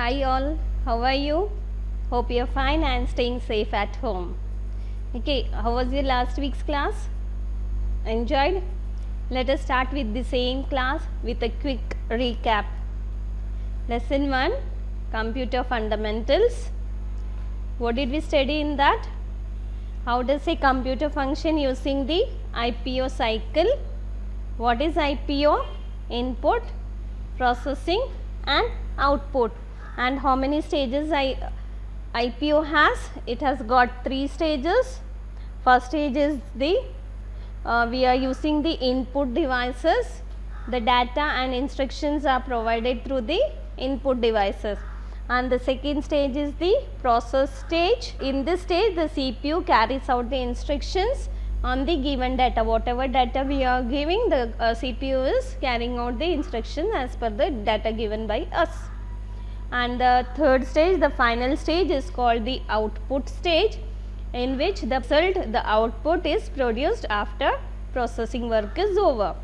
Hi all, how are you? Hope you are fine and staying safe at home. Okay, how was your last week's class? Enjoyed? Let us start with the same class with a quick recap. Lesson 1, Computer Fundamentals. What did we study in that? How does a computer function using the IPO cycle? What is IPO? Input, processing and output. And how many stages IPO has? It has got 3 stages. First stage is the we are using the input devices. The data and instructions are provided through the input devices. And the second stage is the process stage. In this stage, the CPU carries out the instructions on the given data. Whatever data we are giving, the CPU is carrying out the instructions as per the data given by us. And the third stage, the final stage, is called the output stage, in which the result, the output, is produced after processing work is over.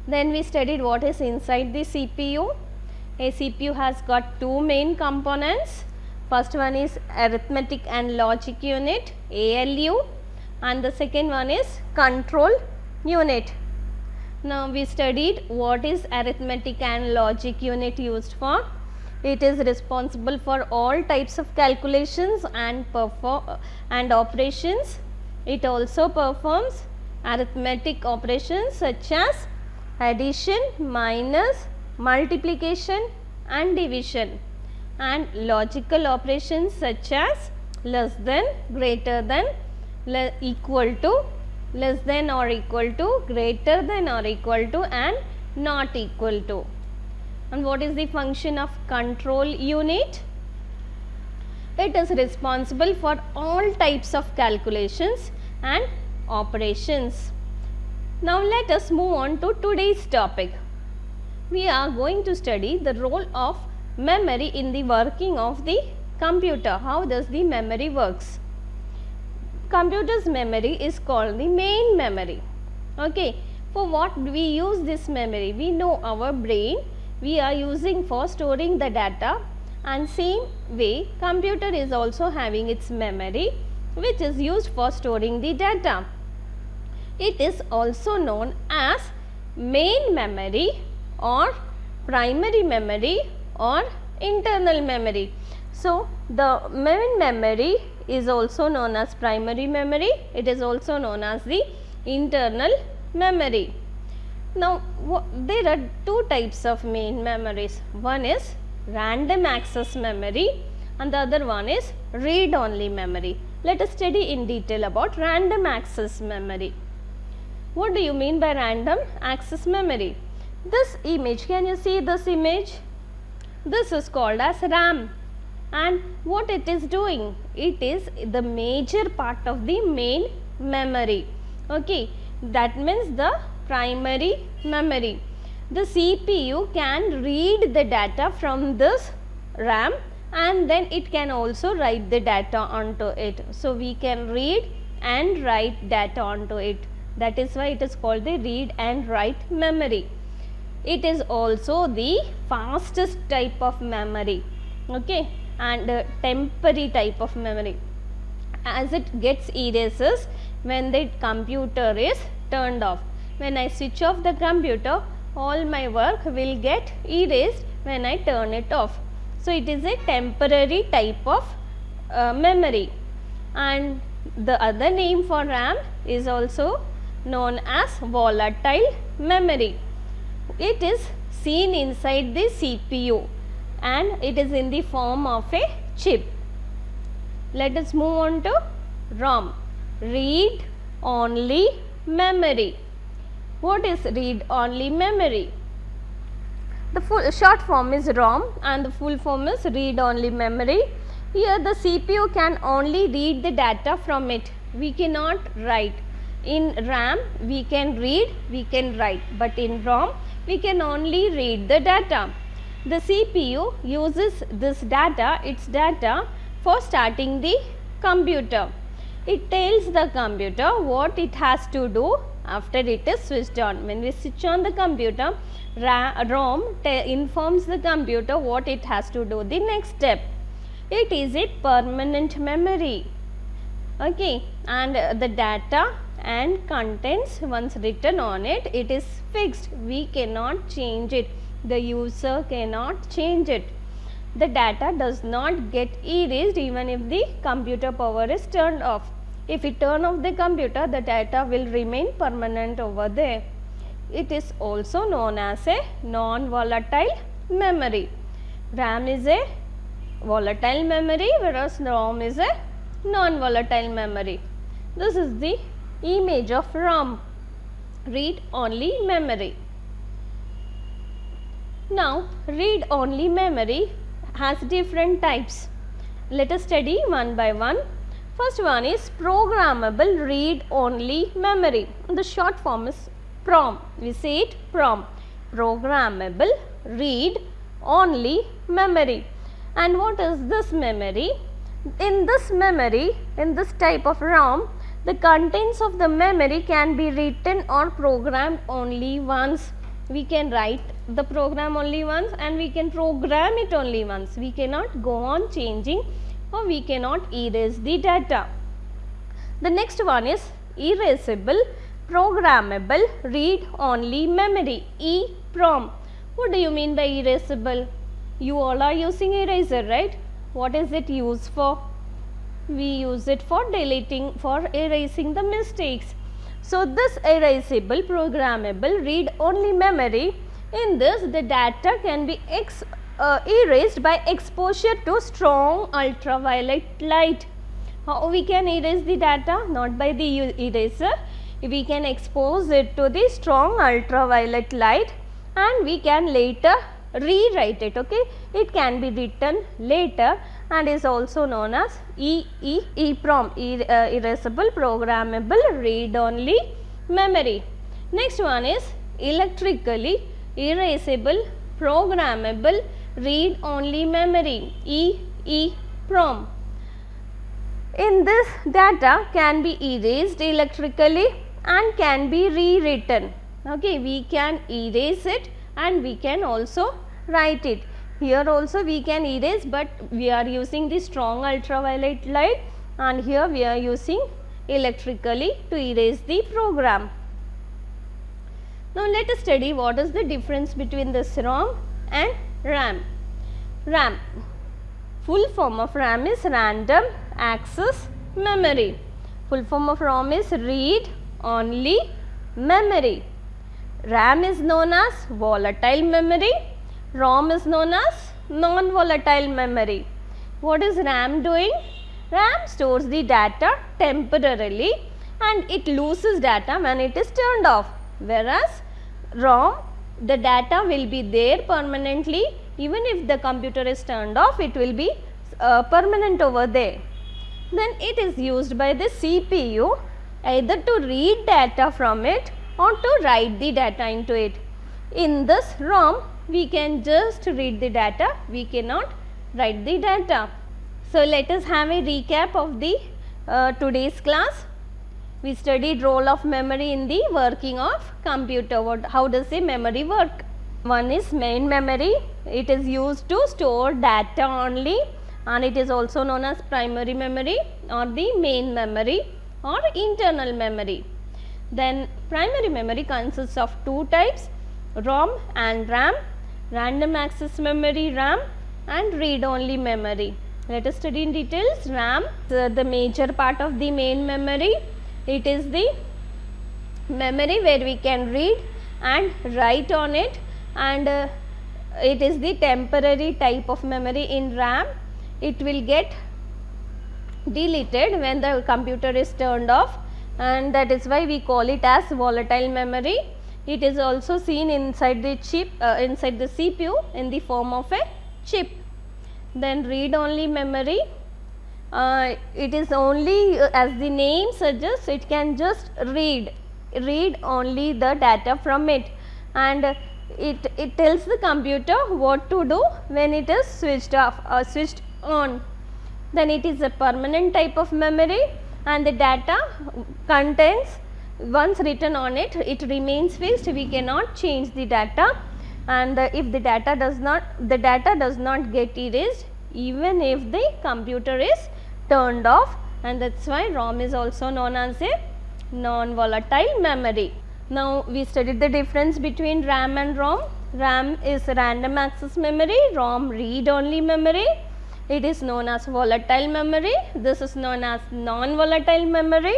Then we studied what is inside the CPU. A CPU has got 2 main components. First one is arithmetic and logic unit, ALU, and the second one is control unit. Now we studied what is arithmetic and logic unit used for. It is responsible for all types of calculations and operations. It also performs arithmetic operations such as addition, minus, multiplication and division, and logical operations such as less than, greater than, equal to, less than or equal to, greater than or equal to, and not equal to. And what is the function of control unit? It is responsible for all types of calculations and operations. Now let us move on to today's topic. We are going to study the role of memory in the working of the computer. How does the memory works? Computer's memory is called the main memory. Okay, for what we use this memory? We know our brain we are using for storing the data, and same way computer is also having its memory which is used for storing the data. It is also known as main memory or primary memory or internal memory. So the main memory is also known as primary memory. It is also known as the internal memory. Now there are 2 types of main memories. One is random access memory and the other one is read only memory. Let us study in detail about random access memory. What do you mean by random access memory? This image, can you see this image? This is called as RAM, and what it is doing? It is the major part of the main memory. Okay, that means the primary memory. The CPU can read the data from this RAM and then it can also write the data onto it. So we can read and write data onto it. That is why it is called the read and write memory. It is also the fastest type of memory, okay, and temporary type of memory, as it gets erases when the computer is turned off. When I switch off the computer, all my work will get erased when I turn it off. So it is a temporary type of memory. And the other name for RAM is also known as volatile memory. It is seen inside the CPU and it is in the form of a chip. Let us move on to ROM, read only memory. What is read only memory? The full short form is ROM and the full form is read only memory. Here the CPU can only read the data from it. We cannot write. In RAM we can read, we can write, but in ROM we can only read the data. The CPU uses this data, its data, for starting the computer. It tells the computer what it has to do after it is switched on. When we switch on the computer, ROM informs the computer what it has to do. The next step, it is a permanent memory. Okay, and the data and contents once written on it, it is fixed. We cannot change it. The user cannot change it. The data does not get erased even if the computer power is turned off. If we turn off the computer, the data will remain permanent over there. It is also known as a non-volatile memory. RAM is a volatile memory, whereas ROM is a non-volatile memory. This is the image of ROM, read-only memory. Now, read-only memory has different types. Let us study one by one. First one is programmable read-only memory. The short form is PROM. We say it PROM, programmable read-only memory. And what is this memory? In this memory, in this type of ROM, the contents of the memory can be written or programmed only once. We can write the program only once and we can program it only once. We cannot go on changing or we cannot erase the data. The next one is erasable programmable read-only memory, EPROM. What do you mean by erasable? You all are using eraser, right? What is it used for? We use it for deleting, for erasing the mistakes. So, this erasable programmable read-only memory, in this the data can be erased by exposure to strong ultraviolet light. How we can erase the data? Not by the eraser. We can expose it to the strong ultraviolet light and we can later rewrite it. Okay, it can be written later and is also known as EPROM, erasable programmable read-only memory. Next one is electrically erasable programmable read-only memory, EEPROM. In this, data can be erased electrically and can be rewritten. Okay, we can erase it and we can also write it. Here also we can erase, but we are using the strong ultraviolet light and here we are using electrically to erase the program. Now, let us study what is the difference between this ROM and RAM. RAM, full form of RAM is random access memory. Full form of ROM is read only memory. RAM is known as volatile memory. ROM is known as non-volatile memory. What is RAM doing? RAM stores the data temporarily and it loses data when it is turned off. Whereas ROM, the data will be there permanently. Even if the computer is turned off, it will be permanent over there. Then it is used by the CPU either to read data from it or to write the data into it. In this ROM, we can just read the data, we cannot write the data. So, let us have a recap of the today's class. We studied role of memory in the working of computer. How does a memory work? One is main memory. It is used to store data only and it is also known as primary memory or the main memory or internal memory. Then primary memory consists of two types, ROM and RAM, random access memory RAM and read-only memory. Let us study in details. RAM, the major part of the main memory. It is the memory where we can read and write on it, and it is the temporary type of memory in RAM. It will get deleted when the computer is turned off, and that is why we call it as volatile memory. It is also seen inside the chip, inside the CPU in the form of a chip. Then read-only memory, it is only, as the name suggests, it can just read only the data from it, and it tells the computer what to do when it is switched off or switched on. Then it is a permanent type of memory and the data contents once written on it, it remains fixed, we cannot change the data, and if the data does not get erased even if the computer is turned off, and that is why ROM is also known as a non-volatile memory. Now we studied the difference between RAM and ROM. RAM is random access memory, ROM read-only memory. It is known as volatile memory. This is known as non-volatile memory.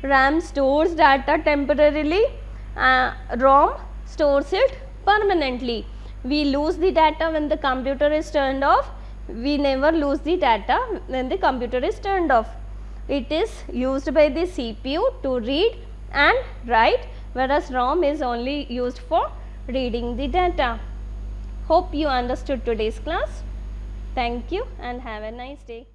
RAM stores data temporarily, ROM stores it permanently. We lose the data when the computer is turned off. We never lose the data when the computer is turned off. It is used by the CPU to read and write, whereas ROM is only used for reading the data. Hope you understood today's class. Thank you and have a nice day.